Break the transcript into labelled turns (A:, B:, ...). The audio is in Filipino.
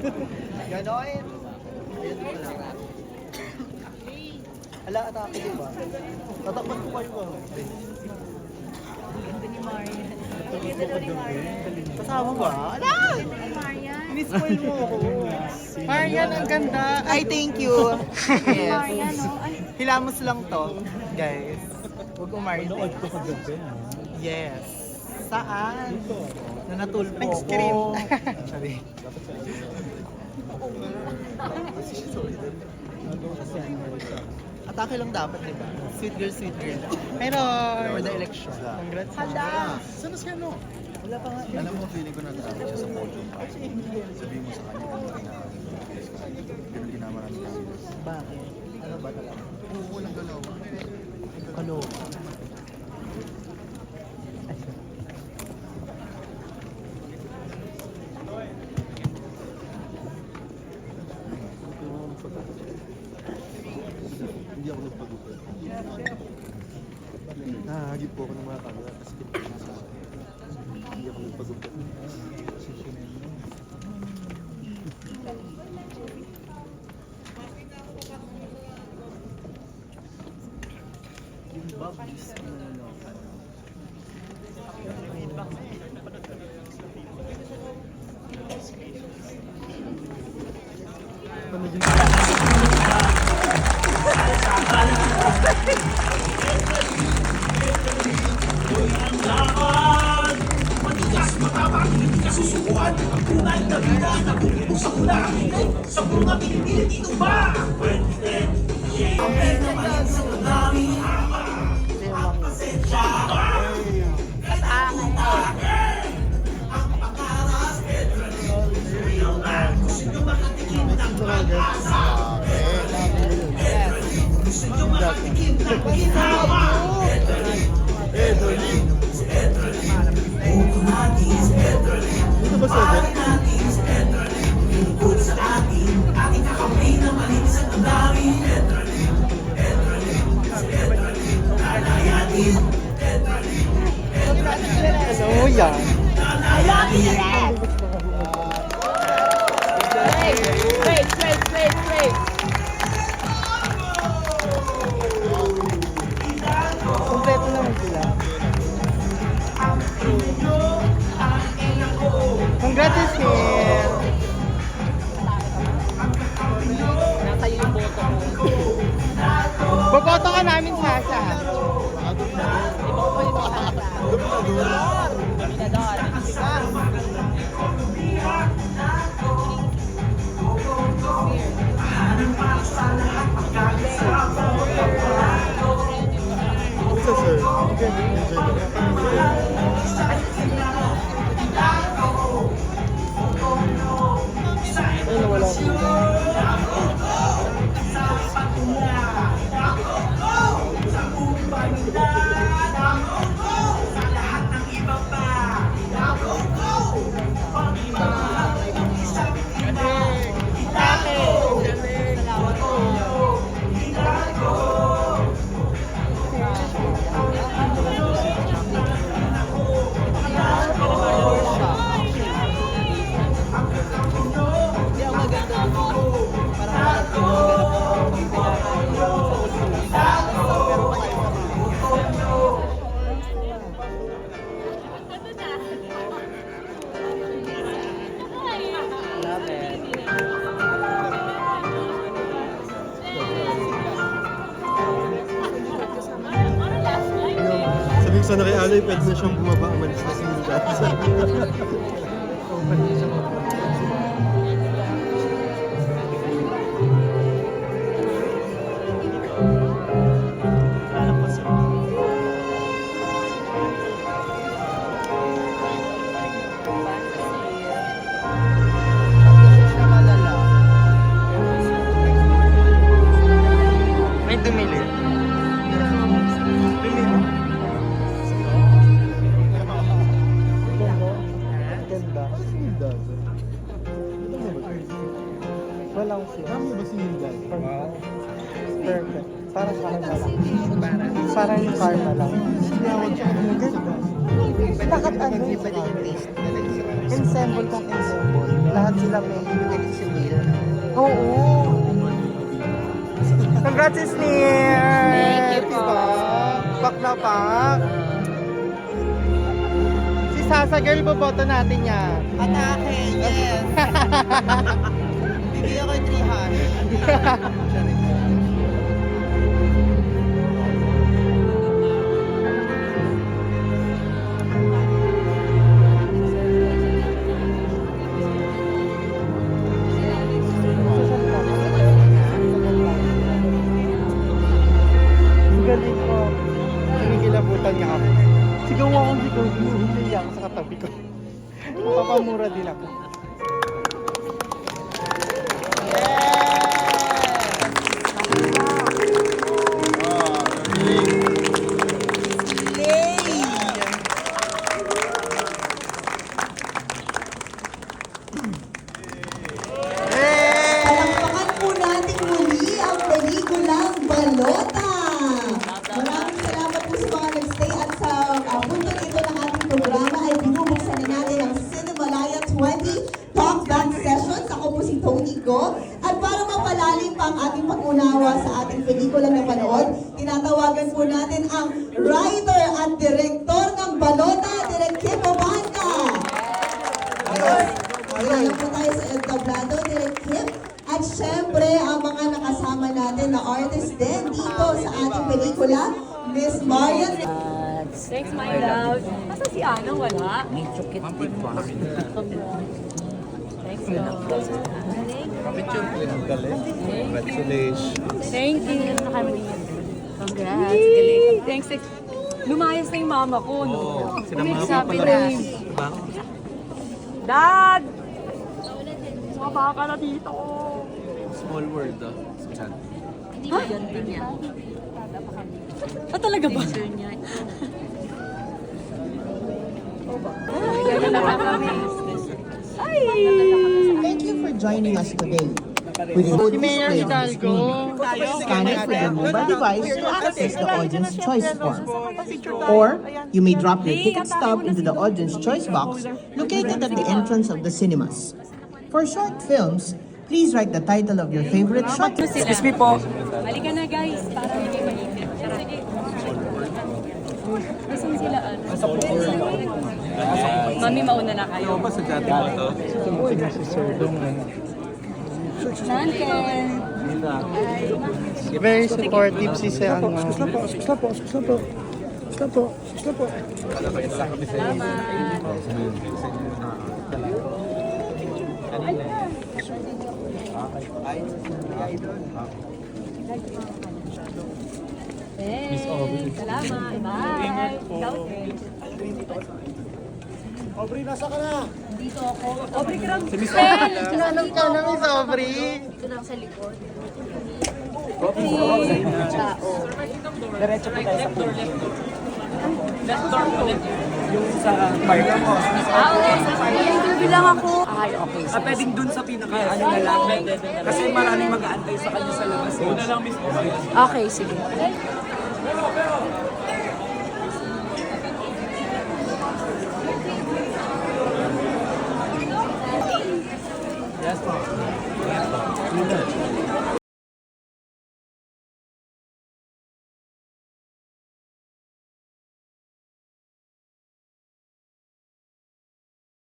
A: Ganoin. Ala, atake diba? Tatakpan ko kayo ba?
B: Ganda ni Marian. Ang ganda daw ni Marian.
A: Kasama ba? Ala!
B: Ganda ni Marian.
A: Ini-spoil mo ako.
C: Marian, ang ganda.
A: Ay, thank you. Yes.
B: Marian, no? Ay,
A: Hilamos lang to, guys. Huwag umarte.
D: Nood ko kagabi.
A: Yes. Saan? Na natulpo ko.
C: Ice cream.
A: Sorry. Atake lang dapat, di ba? Sweet girl, sweet girl.
C: Pero,
A: For the election.
C: congrats.
B: hala.
D: Saan si ano?
A: Wala pa nga.
D: Alam mo, feeling ko nag-aabot siya sa podium. Sabihin mo sa kanya kung bibili na marami kami.
A: Bakit? Ano ba talaga?
D: Oo, walang galaw.
A: Kaloka.
D: Hindi ako nagpagupit. Nahagip po ako ng mga camera kasi pinagpagupit sa akin. Hindi ako nagpagupit.
A: Yung bubbles na naloka.
D: Dito ba sa
A: Ano yan?
B: Wait.
A: Kompleto naman sila.
C: Congrats, Sis.
B: Nasa iyo yung boto ko.
C: Boboto ka namin, Sasha.
B: Iba ko yung mga Minador.
D: Isa, sir. Okay, enjoy
A: Ay, nawala ko. Hindi ang maganda dito. Parang pero love it.
D: Sabihin ko sana kay Aloy, pwede na siyang bumaba, umalis na si Hilda.
A: Alam ko sir.
C: May dumili.
A: Ganda.
D: Si Hilda.
A: Walang siya.
D: Kami ba si Hilda?
A: Perfect. Parang karma lang. Parang yung karma lang.
D: Sinawag siya. Ang ganda.
A: Bakit ano? Ensemble kang ensemble. Lahat sila may.
C: Si Will.
A: Oo. Congrats, Sneer!
B: Thank you po.
A: Diba? Pak na pak. Si Sasa girl, boboto natin yan.
C: Atake, yes! Bibigyan ko yung 300.
A: Ang galing ko. Kinikilabutan niya ako. Sigaw akong sigaw. Hinuhuli ako sa katabi ko. Mapapamura din ako.
E: Palakpakan po natin muli ang pelikulang Balota. Maraming salamat po sa mga nagstay at sa puntong ito ng ating programa ay binubuksan na natin ang Cinemalaya 20 Talkback Sessions. Ako po si Tony Go. At para mapalalim pa ang ating pag-unawa sa ating pelikulang napanood, tinatawagan po natin ang writer at director ng Balota, Direk Kim Obanda. Ayan po tayo sa El Tablado, Direk Kim. At syempre, ang mga nakasama natin na artist din dito sa ating pelikula, Miss Marian.
B: Thanks, my love. Nasa si Anang wala? Thanks, love.
D: Congratulations.
B: Thank you. Congrats. Galing. Thanks. Lumayas na yung mama ko. No? Sabi na. Dad! Sumaba ka na dito.
D: Small world, ah.
B: Ha? Ah, talaga ba?
E: Thank you for joining us today. We will
C: Si Mayor Hidalgo.
E: scan it with your mobile device to access the audience choice form. Or, you may drop your ticket stub into the audience choice box located at the entrance of the cinemas. For short films, please write the title of your favorite short.
B: Excuse me po. Halika na guys, para hindi mainit. Sige. Nasaan sila? Mami, mauna na kayo.
D: Sa dati mo to?
A: Si Sir Dong.
B: Nanken.
A: Very supportive si Sir.
B: Miss Aubrey. Salamat. Bye. Ikaw din.
A: Aubrey, nasa ka na?
B: Dito ako. Aubrey, kram.
C: Kinanong ka na, Miss Aubrey.
B: Ito lang sa likod.
C: Diretso po tayo sa pool.
B: Interview lang ako. Ay, okay.
F: Pwedeng dun sa pinaka ano na lang. Kasi maraming mag-aantay sa kanya sa labas. Una lang, Miss.
B: Okay, sige.